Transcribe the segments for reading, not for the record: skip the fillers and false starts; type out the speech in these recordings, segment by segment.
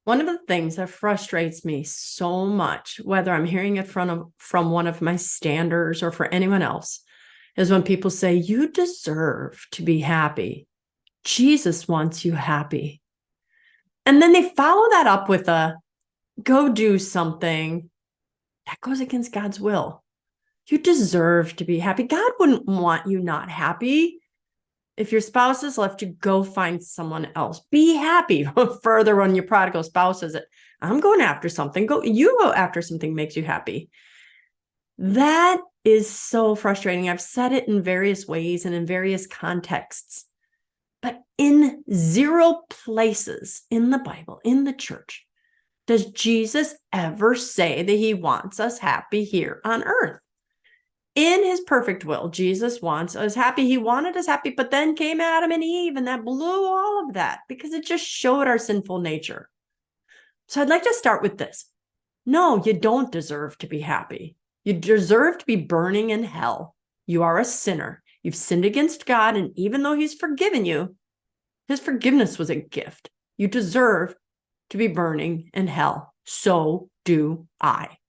One of the things that frustrates me so much, whether I'm hearing it from one of my standers or for anyone else, is when people say, you deserve to be happy. Jesus wants you happy. And then they follow that up with a go do something that goes against God's will. You deserve to be happy. God wouldn't want you not happy. If your spouse has left you, go find someone else. Be happy. Further on your prodigal spouse says it. I'm going after something. You go after something makes you happy. That is so frustrating. I've said it in various ways and in various contexts, but in zero places in the Bible, in the church, does Jesus ever say that he wants us happy here on earth? In his perfect will, Jesus wants us happy. He wanted us happy, but then came Adam and Eve, and that blew all of that because it just showed our sinful nature. So I'd like to start with this. No, you don't deserve to be happy. You deserve to be burning in hell. You are a sinner. You've sinned against God, and even though he's forgiven you, his forgiveness was a gift. You deserve to be burning in hell. So do I.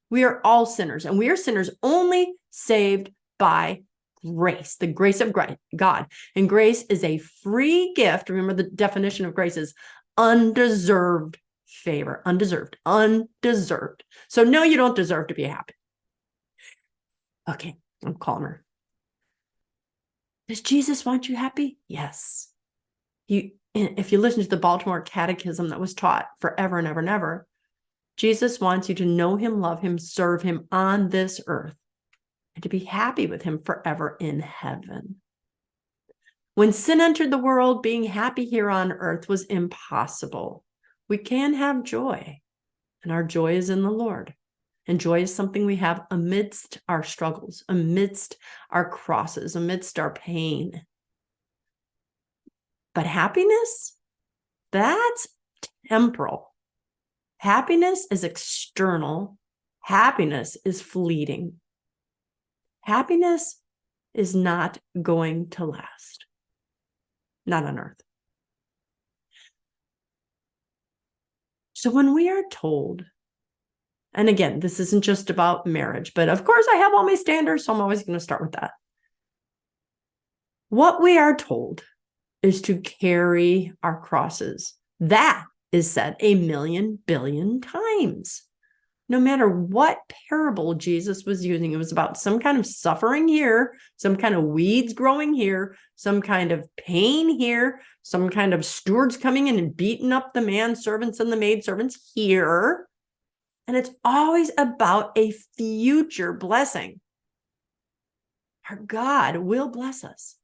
We are all sinners, and we are sinners only saved by grace, the grace of God. And grace is a free gift. Remember, the definition of grace is undeserved favor, undeserved. So no, you don't deserve to be happy. Okay, I'm calmer. Does Jesus want you happy? Yes. If you listen to the Baltimore Catechism that was taught forever and ever and ever, Jesus wants you to know him, love him, serve him on this earth, and to be happy with him forever in heaven. When sin entered the world, being happy here on earth was impossible. We can have joy, and our joy is in the Lord. And joy is something we have amidst our struggles, amidst our crosses, amidst our pain. But happiness, that's temporal. Happiness is external. Happiness is fleeting. Happiness is not going to last. Not on earth. So when we are told, and again, this isn't just about marriage, but of course I have all my standards, so I'm always going to start with that. What we are told is to carry our crosses. That is said a million billion times. No matter what parable Jesus was using, it was about some kind of suffering here, some kind of weeds growing here, some kind of pain here, some kind of stewards coming in and beating up the manservants and the maidservants here. And it's always about a future blessing. Our God will bless us.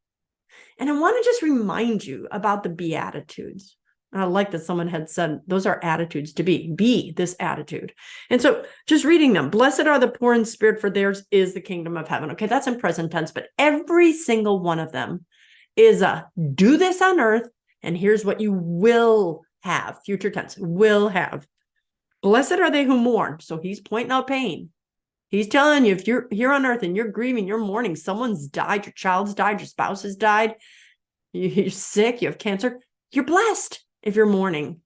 And I want to just remind you about the Beatitudes. I like that someone had said those are attitudes to be this attitude. And so just reading them, blessed are the poor in spirit, for theirs is the kingdom of heaven. Okay, that's in present tense, but every single one of them is a do this on earth, and here's what you will have, future tense, will have. Blessed are they who mourn. So he's pointing out pain. He's telling you, if you're here on earth and you're grieving, you're mourning, someone's died, your child's died, your spouse has died, you're sick, you have cancer, you're blessed if you're mourning.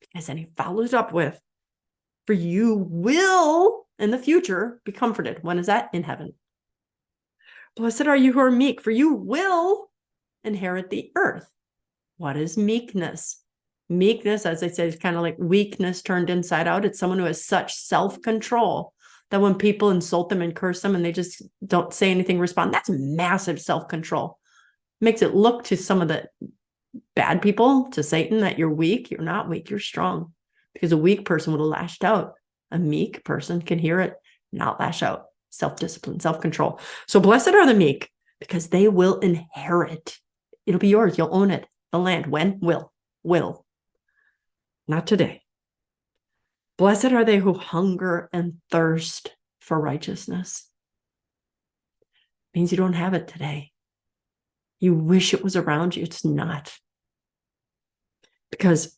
Because then he follows up with, for you will in the future be comforted. When is that? In heaven. Blessed are you who are meek, for you will inherit the earth. What is meekness? Meekness, as I said, is kind of like weakness turned inside out. It's someone who has such self-control that when people insult them and curse them and they just don't say anything, respond, that's massive self-control. Makes it look to some of the bad people, to Satan, that you're weak. You're not weak, you're strong. Because a weak person would have lashed out. A meek person can hear it, not lash out. Self-discipline, self-control. So blessed are the meek, because they will inherit. It'll be yours. You'll own it. The land. When? Will. Not today. Blessed are they who hunger and thirst for righteousness. Means you don't have it today. You wish it was around you. It's not. Because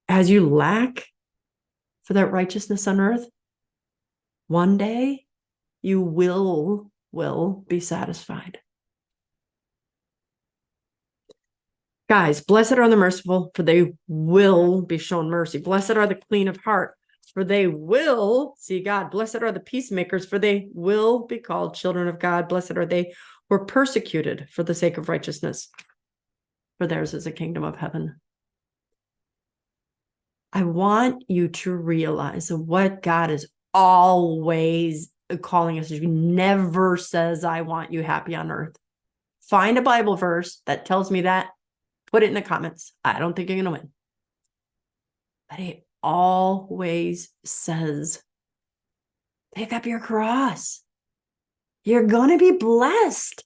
as you lack for that righteousness on earth, one day you will be satisfied. Guys, blessed are the merciful, for they will be shown mercy. Blessed are the clean of heart, for they will see God. Blessed are the peacemakers, for they will be called children of God. Blessed are they who are persecuted for the sake of righteousness, for theirs is the kingdom of heaven. I want you to realize what God is always calling us to. He never says, I want you happy on earth. Find a Bible verse that tells me that. Put it in the comments. I don't think you're going to win. But he always says, pick up your cross. You're going to be blessed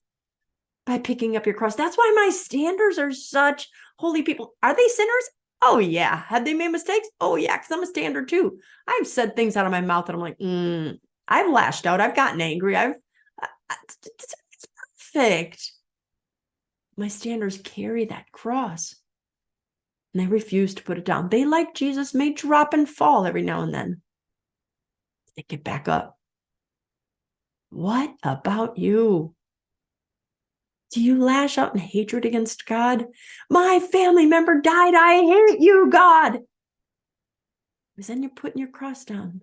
by picking up your cross. That's why my standards are such holy people. Are they sinners? Oh, yeah. Have they made mistakes? Oh, yeah, because I'm a standard too. I've said things out of my mouth that I'm like, I've lashed out. I've gotten angry. It's perfect. My standards carry that cross. And they refuse to put it down. They, like Jesus, may drop and fall every now and then. They get back up. What about you? Do you lash out in hatred against God? My family member died. I hate you, God. Because then you're putting your cross down.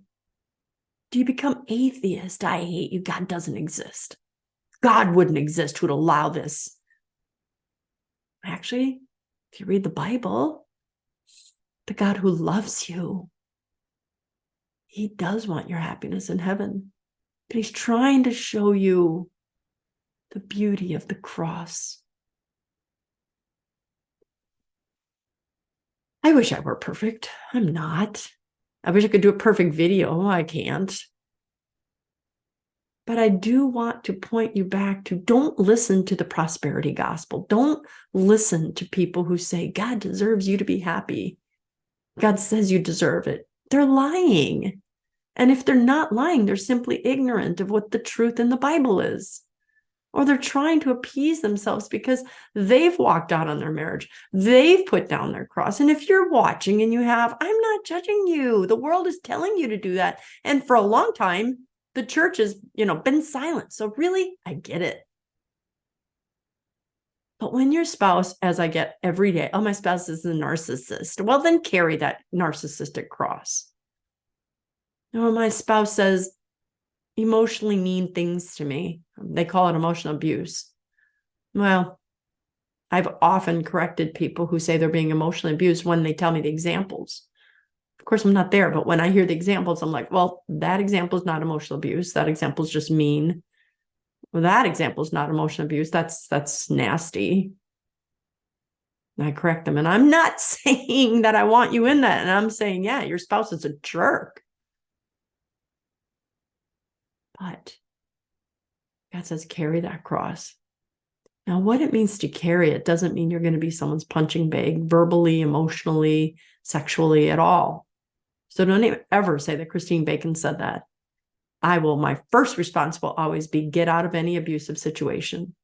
Do you become atheist? I hate you. God doesn't exist. God wouldn't exist who would allow this. Actually, if you read the Bible, the God who loves you, he does want your happiness in heaven. But he's trying to show you the beauty of the cross. I wish I were perfect. I'm not. I wish I could do a perfect video. I can't. But I do want to point you back to, don't listen to the prosperity gospel. Don't listen to people who say, God deserves you to be happy. God says you deserve it. They're lying. And if they're not lying, they're simply ignorant of what the truth in the Bible is. Or they're trying to appease themselves because they've walked out on their marriage. They've put down their cross. And if you're watching and you have, I'm not judging you. The world is telling you to do that. And for a long time, the church has, been silent. So really, I get it. But when your spouse, as I get every day, oh, my spouse is a narcissist. Well, then carry that narcissistic cross. My spouse says emotionally mean things to me. They call it emotional abuse. Well, I've often corrected people who say they're being emotionally abused when they tell me the examples. Of course, I'm not there, but when I hear the examples, I'm like, well, that example is not emotional abuse. That example is just mean. Well, that example is not emotional abuse. That's nasty. And I correct them. And I'm not saying that I want you in that. And I'm saying, yeah, your spouse is a jerk. But God says, carry that cross. Now, what it means to carry it doesn't mean you're going to be someone's punching bag, verbally, emotionally, sexually at all. So don't ever say that Christine Bacon said that. My first response will always be, get out of any abusive situation.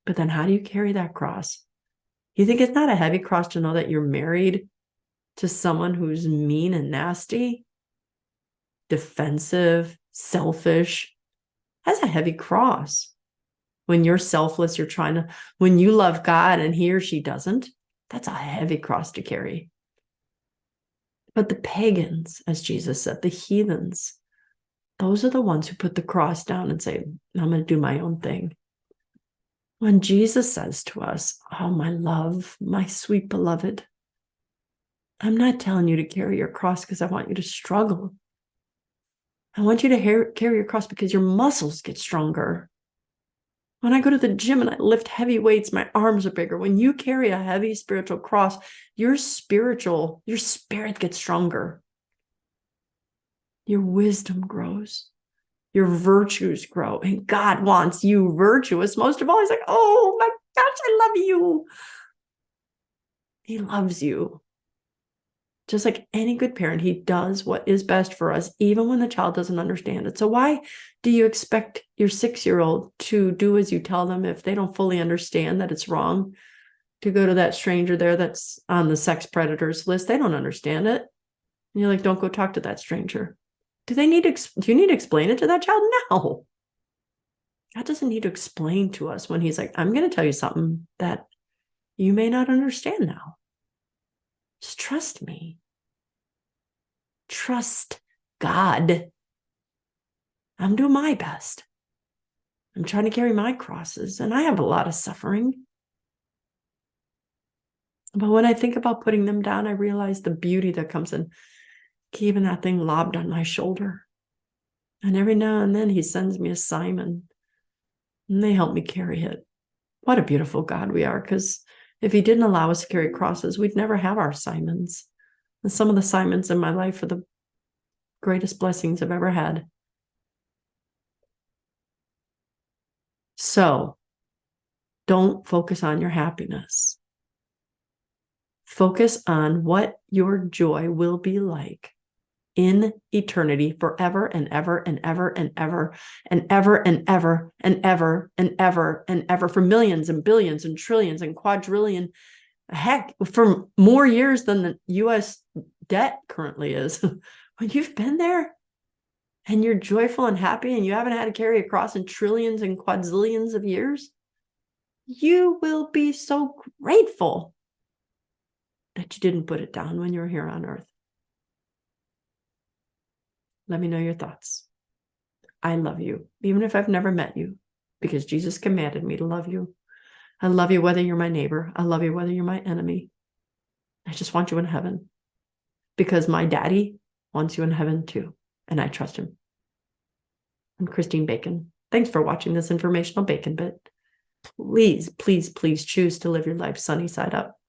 But then how do you carry that cross? You think it's not a heavy cross to know that you're married to someone who's mean and nasty, defensive, selfish? That's a heavy cross. When you're selfless, when you love God and he or she doesn't, that's a heavy cross to carry. But the pagans, as Jesus said, the heathens, those are the ones who put the cross down and say, I'm going to do my own thing. When Jesus says to us, oh, my love, my sweet beloved, I'm not telling you to carry your cross because I want you to struggle. I want you to carry your cross because your muscles get stronger. When I go to the gym and I lift heavy weights, my arms are bigger. When you carry a heavy spiritual cross, your spirit gets stronger. Your wisdom grows. Your virtues grow. And God wants you virtuous. Most of all, he's like, oh my gosh, I love you. He loves you. Just like any good parent, he does what is best for us, even when the child doesn't understand it. So why do you expect your 6-year-old to do as you tell them if they don't fully understand that it's wrong to go to that stranger there that's on the sex predators list? They don't understand it. And you're like, don't go talk to that stranger. Do you need to explain it to that child? No. God doesn't need to explain to us when he's like, I'm going to tell you something that You may not understand now. Just trust me. Trust God. I'm doing my best. I'm trying to carry my crosses, and I have a lot of suffering. But when I think about putting them down, I realize the beauty that comes in keeping that thing lobbed on my shoulder. And every now and then he sends me a Simon, and they help me carry it. What a beautiful God we are, because if he didn't allow us to carry crosses, we'd never have our Simons. And some of the Simons in my life are the greatest blessings I've ever had. So don't focus on your happiness. Focus on what your joy will be like in eternity, forever and ever and ever and ever and ever and ever and ever and ever and ever, for millions and billions and trillions and quadrillion, heck, for more years than the US debt currently is. When you've been there and you're joyful and happy and you haven't had to carry a cross in trillions and quadrillions of years, you will be so grateful that you didn't put it down when you were here on earth. Let me know your thoughts. I love you, even if I've never met you, because Jesus commanded me to love you. I love you whether you're my neighbor. I love you whether you're my enemy. I just want you in heaven, because my daddy wants you in heaven too, and I trust him. I'm Christine Bacon. Thanks for watching this informational Bacon Bit. Please, please, please choose to live your life sunny side up.